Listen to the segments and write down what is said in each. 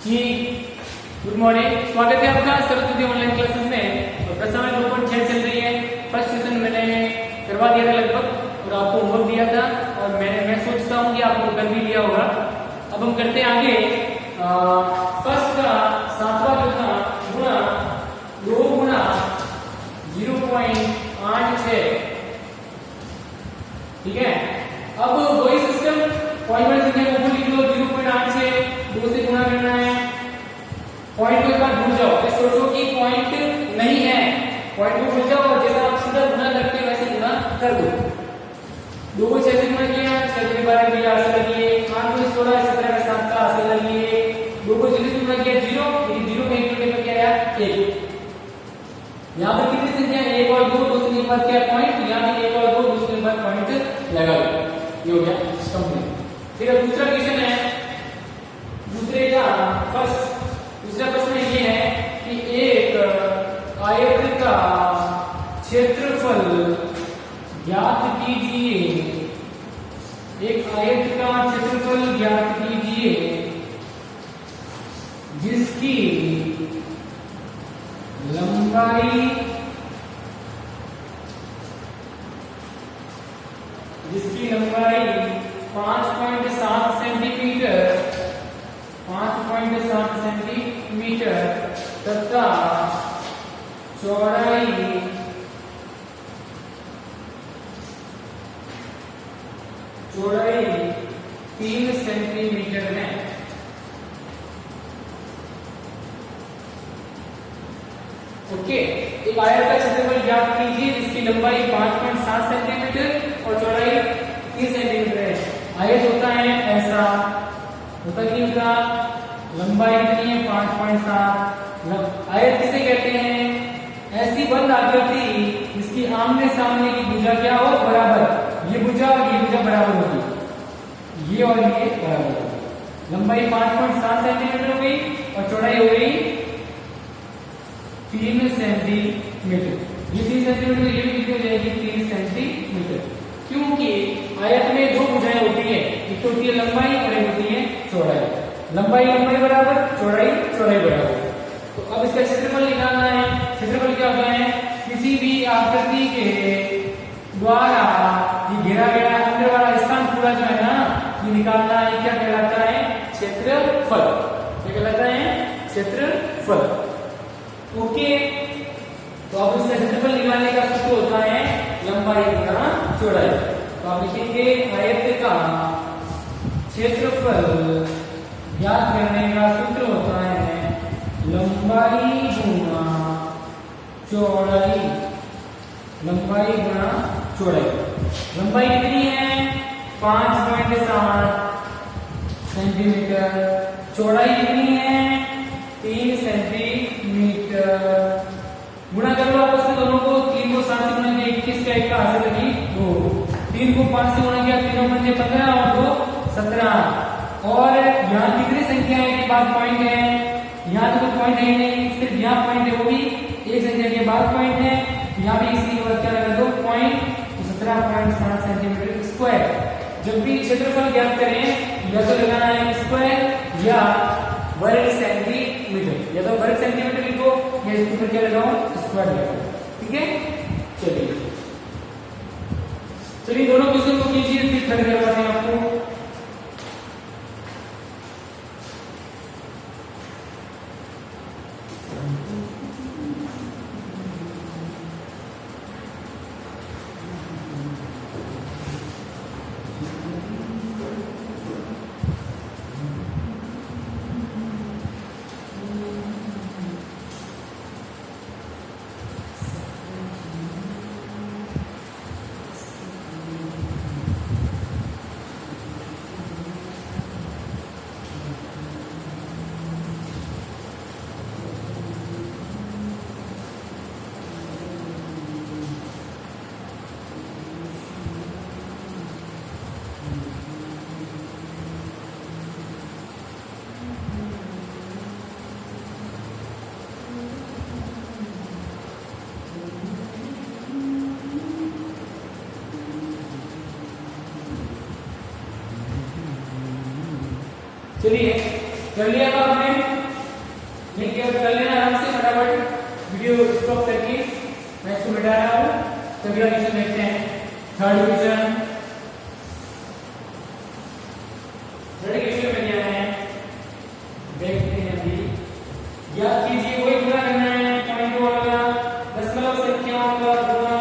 जी good morning, स्वागत है आपका सरस्वती ऑनलाइन क्लासेस में। तो प्रश्न 2.6 चल रही है। फर्स्ट क्वेश्चन मैंने करवा दिया था लगभग और आपको होमवर्क दिया था और मैं सोचता हूँ कि आपको कर भी लिया होगा। अब हम करते हैं आगे। फर्स्ट का 7वां जो था गुणा 2 गुणा 0.86, ठीक है। अब वही सिस्टम पॉइंट वाली संख्या को लिख लो, 0.86 2 से गुणा करना है। पॉइंट को एक बार भूल जाओ, ऐसे सोचो कि पॉइंट नहीं है, पॉइंट को भूल जाओ और जैसा आप सीधा गुणा करते हो वैसे गुणा कर दो। 2 को 6 से गुणा किया, 6 के 12 किया 8 से लगिए, 8 को 16 17 का 7 का 8 से लगिए, 2 को 40 से गुणा किया 0, लेकिन 0 का 1 पे क्या आया 1। यहाँ पर कितनी संख्या 1 और 2, 2 से बाद क्या पॉइंट, यहाँ भी 1 और 2, 2 से बाद पॉइंट लगा लो। ये हो गया कंप्लीट। फिर अब दूसरा क्वेश्चन है, दूसरे का फर्स्ट दूसरा प्रश्न ये है कि एक आयत का क्षेत्रफल ज्ञात कीजिए। एक आयत का क्षेत्रफल ज्ञात कीजिए जिसकी लंबाई 5.7 सेंटीमीटर 5.7 सेंटीमीटर तथा चौड़ाई 3 सेंटीमीटर है। ओके, एक आयत का क्षेत्रफल ज्ञात कीजिए जिसकी लंबाई 5.7 सेंटीमीटर और चौड़ाई 3 सेंटीमीटर है। आयत होता है ऐसा, होता नहीं होता, लंबाई कितनी है 5.7। आयत किसे कहते हैं? ऐसी बंद आकृति जिसकी आमने सामने की भुजा क्या हो बराबर, ये भुजा और ये भुजा बराबर होगी, ये और ये बराबर होगी। लंबाई 5.7 सेंटीमीटर हो गई और चौड़ाई हो गई 3 सेंटीमीटर। ये 3 सेंटीमीटर, ये भी कितनी हो जाएगी 3 सेंटीमीटर, क्योंकि आयत में 2 भुजाएं होती है, एक होती है लंबाई और एक होती है चौड़ाई। लंबाई बराबर, चौड़ाई बराबर। तो अब इसका क्षेत्रफल निकालना है। क्षेत्रफल क्या होता है? किसी भी आकृति के द्वारा ये घेरा गया अंदर वाला स्थान पूरा जो है ना, ये निकालना है। क्या कहलाता है? क्षेत्रफल। क्या कहलाता है? क्षेत्रफल। ओके, तो अब इसका क्षेत्रफल निकालने का सूत्र होता है लंबाई गुणा चौड़ाई। तो आप लिखेंगे आयत का क्षेत्रफल ज्ञात करने का सूत्र होता है लंबाई गुणा चौड़ाई। लंबाई गुणा चौड़ाई। लंबाई कितनी है? 5.7 सेंटीमीटर। चौड़ाई कितनी है? 3 सेंटीमीटर। गुणा कर लो आपस में दोनों को। 3 को 7 से गुणा किया 21 का 1 का हासिल लगी 2। 3 को 5 से गुणा किया 3 पंजे 15 और 2 17। और यहाँ कितनी संख्या के बाद पॉइंट है? यहाँ तो कोई पॉइंट है ही नहीं, सिर्फ यहाँ पॉइंट है, वो भी एक संख्या के बाद पॉइंट है। यहाँ भी इसी के बाद क्या लगा दो पॉइंट, तो 17.7 सेंटीमीटर स्क्वायर। जब भी क्षेत्रफल ज्ञात करें या तो लगाना है स्क्वायर या वर्ग सेंटीमीटर, या तो वर्ग सेंटीमीटर लिखो या इसके ऊपर क्या लगाओ स्क्वायर लगाओ। ठीक है, चलिए दोनों क्वेश्चन को कीजिए, फिर खड़े करवाते हैं आपको। चलिए कर लिया था आपने? नहीं किया कर लेना आराम से, फटाफट वीडियो स्टॉप करके मैं इसको मिटा रहा हूँ। तो अगला क्वेश्चन देखते हैं, थर्ड क्वेश्चन। थर्ड क्वेश्चन में क्या है देखते हैं अभी। याद कीजिए वही गुणा करना है पॉइंट वाला, दशमलव संख्याओं का गुणा।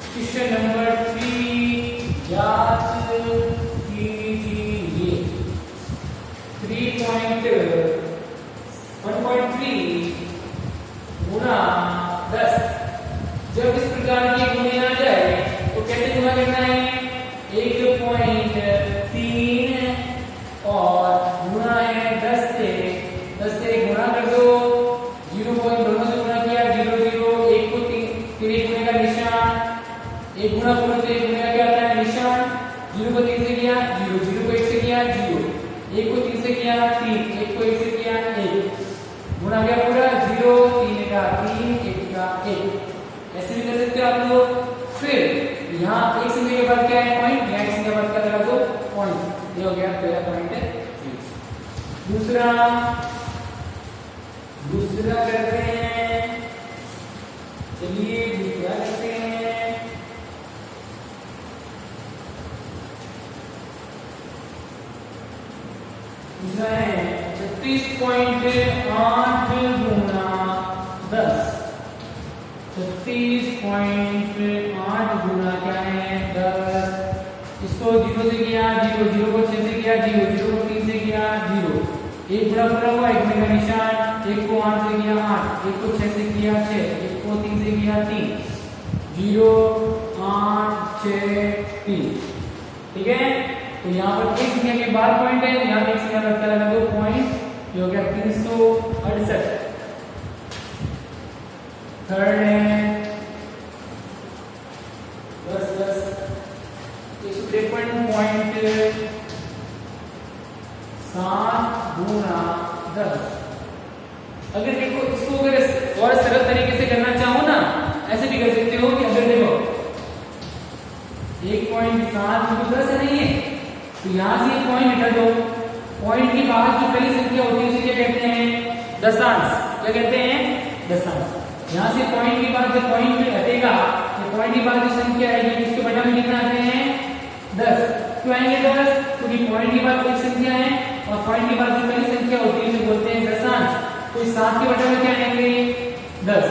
क्वेश्चन नंबर 3 याद कीजिए 1.3 गुणा 10। जब इस प्रकार के गुणे आ जाए तो कैसे गुणा करना है? 1.3 और गुणा है 10 से गुणा कर दो। 0 पॉइंट दोनों से गुणा किया, 0 0, 1 को 3 गुणे का निशान, एक गुणा करो तो एक गुणे का क्या आता है निशान। 0 को 3 से किया 0, 0 को 1 से किया 0, 1 को 3 से किया 3, 1 को 1 से किया 1, गुणा गया पूरा 0, 3 का 3, 1 का 1। ऐसे भी कर सकते हो आप लोग। फिर यहाँ एक संख्या के बाद क्या है पॉइंट, यहाँ एक संख्या के बाद क्या लगा दो पॉइंट। ये हो गया पहला पॉइंट है। दूसरा करते हैं, चलिए दूसरा करते हैं। दूसरा है 36.8 गुणा 10। 36.8 गुणा क्या है 10। इसको 0 से किया 0, 0 को 6 से किया 0, 0 को 3 से किया 0, एक पूरा पूरा हुआ, एक में का निशान। 1 को 8 से किया 8, 1 को 6 से किया 6, 1 को 3 से किया 3, 0 8 6 3। ठीक है, तो यहाँ पर एक संख्या के बाद पॉइंट है, यहाँ पे एक संख्या का क्या लगा दो पॉइंट। ये हो गया 368। थर्ड है 10 153.7 गुणा 10। अगर देखो इसको अगर और सरल तरीके से करना चाहो ना, ऐसे भी कर सकते हो कि अगर देखो 1.7 तो 10 नहीं है, तो यहाँ से पॉइंट हटा दो। पॉइंट के बाद जो पहली संख्या होती है उसे क्या कहते हैं दशांश। क्या कहते हैं दशांश। यहाँ से पॉइंट के बाद जब पॉइंट में हटेगा तो पॉइंट के बाद जो संख्या आएगी उसके बटा में कितना आते हैं 10। क्यों आएंगे 10? क्योंकि पॉइंट के बाद कोई संख्या है और पॉइंट के बाद जो पहली संख्या होती है उसे बोलते हैं दशांश। तो इस 7 के बटा में क्या आएंगे 10।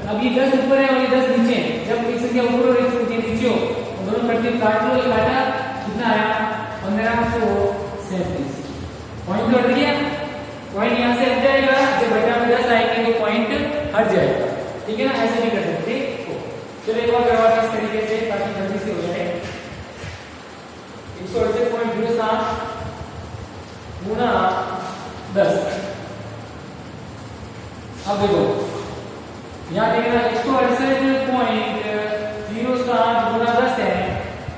अब ये 10 ऊपर है और ये 10 नीचे है। जब एक संख्या ऊपर और एक संख्या नीचे हो तो दोनों कटते काट लो, ये काटा कितना आया 1537। पॉइंट तो हट गया, पॉइंट यहाँ से हट जाएगा, जब बटा में 10 आएंगे तो पॉइंट हट जाएगा। ठीक है ना, ऐसे भी कर सकते हो। चलो एक बार करवाते हैं इस तरीके से ताकि जल्दी से हो जाए। 168.07 गुणा 10। अब देखो यहाँ देखना 168.07 गुणा 10 है,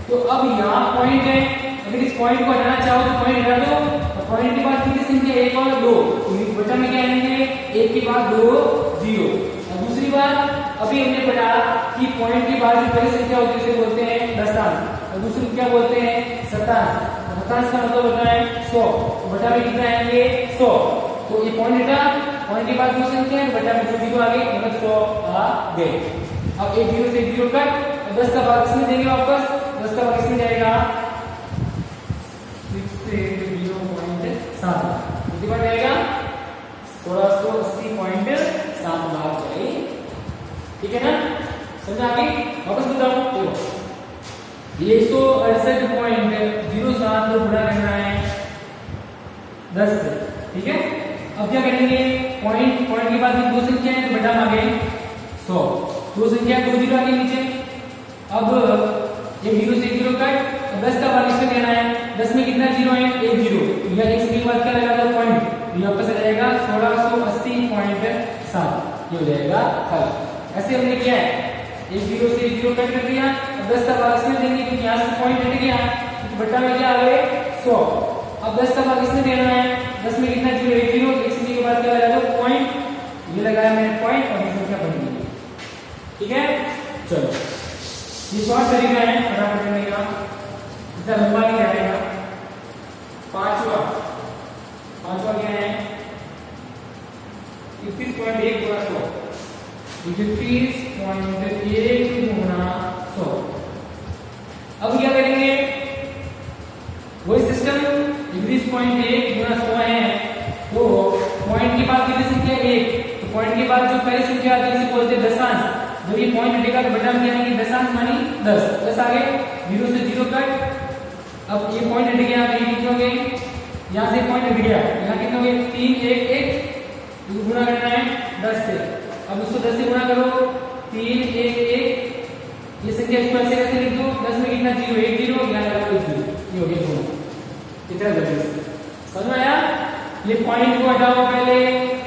तो अब यहाँ पॉइंट है। अगर इस पॉइंट को हटाना चाहो तो पॉइंट हटा दो, और पॉइंट के बाद कितनी संख्या 1 और 2, तो बचा में क्या आएंगे 1 के बाद 2 0। और दूसरी बात अभी हमने पढ़ा कि पॉइंट के बाद जो पहली संख्या होती है उसे बोलते हैं दशांश और दूसरी क्या बोलते हैं शतांश। शतांश का मतलब होता है 100, तो बटा में कितना आएंगे 100। तो ये पॉइंट हटा, पॉइंट के बाद जो संख्या है बटा में जो 0 आ गए मतलब 100 आ गए। अब एक 0 से 0 कट, 10 का भाग इसमें देंगे वापस, 10 का भाग इसमें जाएगा 0.7, कितनी बार जाएगा 1680.7 बार जाए। ठीक है ना, समझा आगे? वापस बताओ, देखो ये 168.07 को गुणा करना है 10 से। ठीक है, अब क्या करेंगे पॉइंट के बाद दो संख्या है तो बटा में आ गए 100, दो संख्या 2 0 आगे नीचे। अब ये 0 से 0 कट, 10 का भाग इसमें देना है, 10 में कितना 0 है 1 0, या एक संख्या के बाद क्या लगा दो पॉइंट, ये वापस आ जाएगा 1680.7, ये हो जाएगा हल। ऐसे हमने किया है, एक 0 से 0 कट कर दिया, अब 10 का भाग इसमें देंगे क्योंकि यहाँ से पॉइंट हट गया, तो बटा में क्या आ गए 100। अब 10 का भाग इसमें देना है, 10 में कितना 0 1 0, एक संख्या के बाद क्या लगा दो पॉइंट, ये लगाया मैंने पॉइंट और ये संख्या बन गई। ठीक है, चलो ये शॉर्ट तरीका है फटाफट करने का, इतना लंबा नहीं रहेगा। पांचवा पांचवा क्या है 31.1 गुणा 100, 31.1 गुणा 100। अब क्या करेंगे वही सिस्टम 31.1 गुणा 100 है, तो पॉइंट के बाद कितनी संख्या 1, तो पॉइंट के बाद जो पहली संख्या आती है इसे बोलते हैं दशांश। जब ये पॉइंट हटेगा तो बटा में क्या आएंगे दशांश मानी 10, 10 आ गए, 0 से 0 कट। अब ये पॉइंट हट गया, ये कितने हो गए, यहाँ से पॉइंट हट गया, यहाँ कितने हो गए 3 1 1, गुणा करना है 10 से। अब इसको 10 से गुणा करो, 3 1 1, ये संख्या इसको ऐसे कैसे लिख दो, 10 में कितना 0 1 0, यहाँ लगा 1 0, ये हो गया गुणा। कितना जल्दी समझ में आया। ये पॉइंट को हटाओ, पहले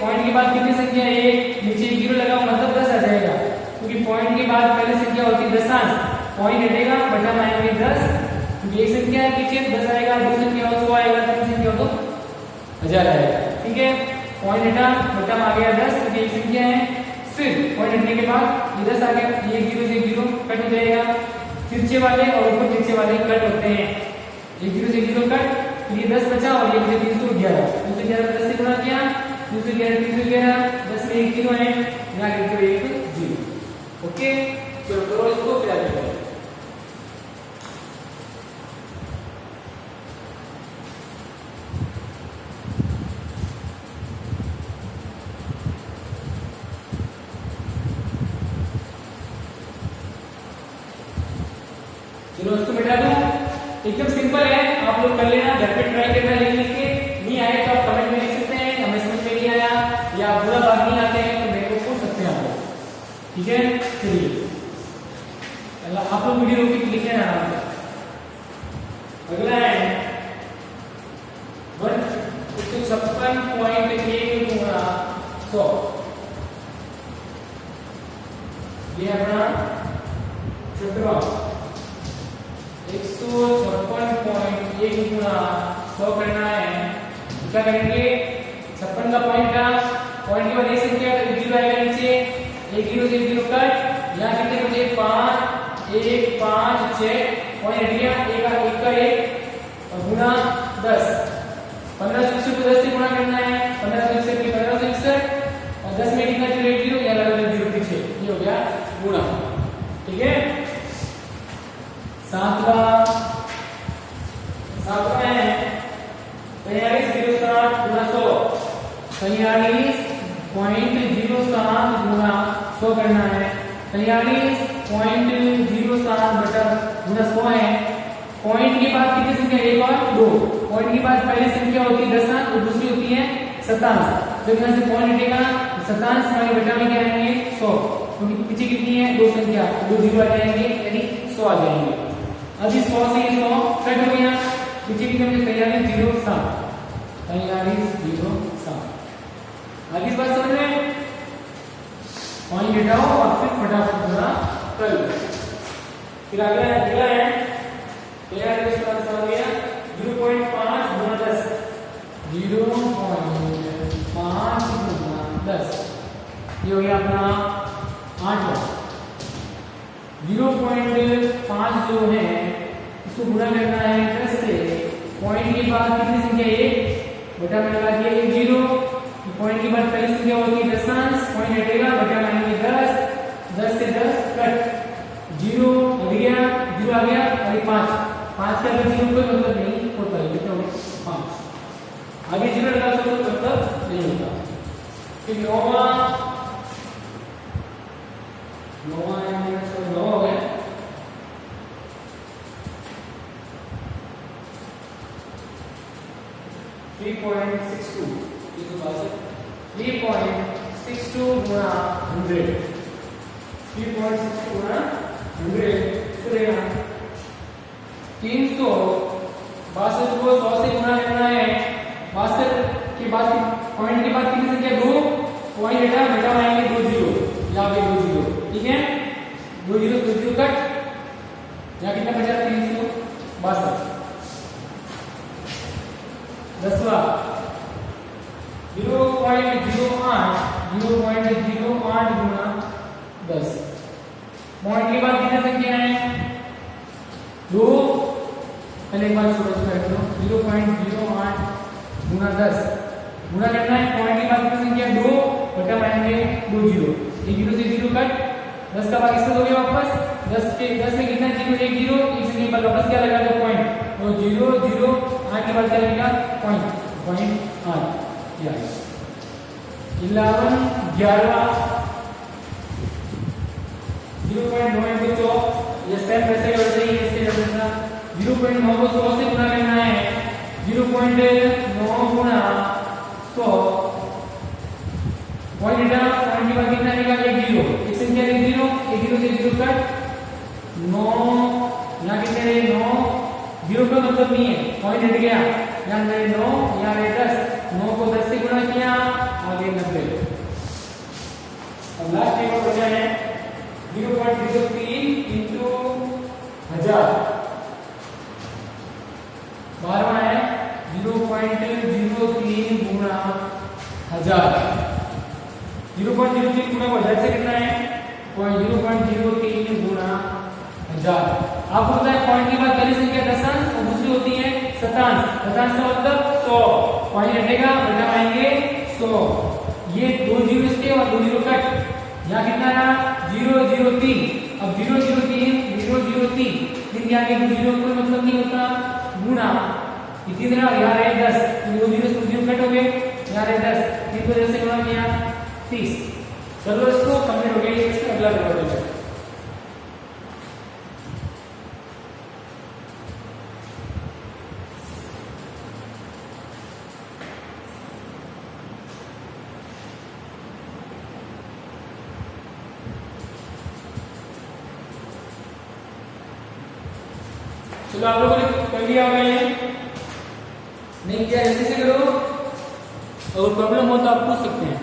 पॉइंट के बाद कितनी संख्या 1, नीचे 0 लगाओ मतलब 10 आ जाएगा, क्योंकि पॉइंट के बाद पहले संख्या होती है दशांश, पॉइंट हटेगा बटा में आएंगे 10, क्योंकि एक संख्या है पीछे 10 आएगा, दो संख्या हो 100 आएगा, तीन संख्या हो तो 1000 आएगा। ठीक है, पॉइंट हटा बटा में आ गया 10, क्योंकि एक संख्या है। फिर पॉइंट हटने के बाद ये 10 आ गया, ये 0 से 0 कट हो जाएगा, तिरछे वाले और ऊपर तिरछे वाले कट होते हैं, ये 0 से 0 कट, ये 10 बचा और ये बचा 311, 311 10 से गुणा किया, 311 311, 10 में 1 0 है, यहाँ लिख दो 1 0। ओके, चलो करो इसको, फिर आगे बढ़ो। चलो इसको मिटा दो, एकदम सिंपल है, आप लोग कर लेना, घर पे ट्राई करना लिख के, नहीं आए तो आप कमेंट में लिख सकते हैं हमें समझ में नहीं आया या पूरा बात नहीं आते हैं तो मेरे को पूछ सकते हैं आप लोग। ठीक है, चलिए आप लोग वीडियो रोक के लिख लेना आराम से। अगला है 156.1 गुणा 100, ये अपना 17 156.1 गुणा 100 करना है। क्या करेंगे 56 का पॉइंट का, पॉइंट के बाद एक संख्या 0 आएगा नीचे, 1 0 से 0 कट, यहाँ कितने बचे 5 1 5 6, पॉइंट हट गया, 1 का 1 और गुणा 10, 1561 को 10 से गुणा करना है, 1561 की 1561 और 10 में कितना 0 1 0, यहाँ लगा 0 पीछे, ये हो गया गुणा। ठीक है, सातवां है 43.07 गुणा 100, 43.07 गुणा 100 करना है, 43.07 बटा गुणा 100 है। पॉइंट के बाद कितनी संख्या 1 और 2, पॉइंट के बाद पहली संख्या होती है दशांश और दूसरी होती है शतांश, जब यहाँ से पॉइंट हटेगा शतांश हमारे बटा में क्या आएंगे 100, क्योंकि पीछे कितनी है 2 संख्या, 2 0 आ जाएंगे यानी 100 आ जाएंगे। अभी 100 से 100 कट हो गया, पीछे की तरफ 43.07, 43.07। आगे इस बात समझ में, पॉइंट हटाओ और फिर फटाफट गुणा कर लो। फिर अगला है 43.07 हो गया 0.5 गुणा 10, 0.5 गुणा 10, ये हो गया अपना 8वां। 0.5 जो है इसको गुणा करना है 10 से, पॉइंट के बाद कितनी संख्या 1 बटा में लगा दिया 1 0, पॉइंट के बाद पहली संख्या होती है दशांश, पॉइंट हटेगा बटा में 10, 10 से 10 कट, 0 हट गया, 0 आ गया और 5 का अगर 0 कोई मतलब नहीं होता है, कितना होगा 5, आगे 0 लगा तो मतलब नहीं होता। फिर 9वां हो गया 3.62, 3.62 गुणा 100, 3.62 गुणा 100 रहेगा 362 को 100 से गुणा करना है, 62 के बाद पॉइंट के बाद कितनी संख्या 2, पॉइंट हटा बटा आएंगे 2 0, यहाँ पे 2 0, ठीक है 2 0 2 0 कट, यहाँ कितना बचा 362। 10वां 0.08 गुणा 10, पॉइंट के बाद कितनी संख्या है 2, पहले एक बार छोटा सा कर दो 0.08 गुना 10 गुना करना है पॉइंट की बात की संख्या 2 बटा पाएंगे 2 जीरो, ये जीरो से जीरो कट, 10 का भाग इसमें दोगे वापस, 10 में कितना जीरो, एक जीरो, एक से पर वापस क्या लगा दो पॉइंट, तो 0 0 8 के बाद क्या लगेगा पॉइंट 8 या 11 11 0.9 into 100, ये सेम वैसे ही वैसे ही इसके जैसा 0.9 को 100 से गुणा करना है, 0.9 गुणा 100 पॉइंट हटाना, पॉइंट के बाद कितना आएगा, एक जीरो, एक संख्या एक जीरो से जीरो कट, 9 यहाँ कितने रहे 9, जीरो का मतलब नहीं है, पॉइंट हट गया, यहाँ रहे 9, यहाँ रहे 10, 9 को 10 से गुणा किया, आगे 90। अब लास्ट एक और बचा है 0.03 into 1000, 12वां है 0.03 गुणा 1000, 0.03 गुणा 1000 से कितना है 0.03 गुणा 1000। आपको पता है पॉइंट की बात पहली संख्या दशांश और दूसरी होती है शतांश, शतांश का मतलब 100, पॉइंट हटेगा बटा पाएंगे 100, ये 2 जीरो इसके और 2 जीरो कट, यहाँ कितना रहा 003, अब 003 3 के आगे 2 जीरो कोई मतलब नहीं होता, गुणा कितनी रहा, यहाँ रहे 10, 2 जीरो से 2 जीरो कट हो गए, यहाँ रहे 10, 3 को 10 से गुणा किया 30। चलो इसको कंप्लीट हो गया, इसको अगला करवा देंगे। चलो आप लोगों ने कर लिया होगा ये, नहीं किया जल्दी से करो, और प्रॉब्लम हो तो आप पूछ सकते हैं।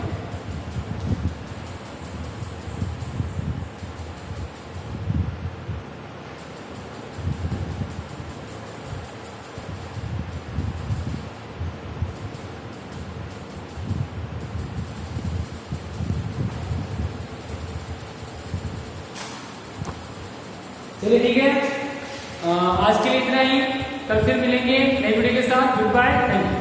चलिए ठीक है, आज के लिए इतना ही, कल फिर मिलेंगे नई वीडियो के साथ। Good bye, thank you.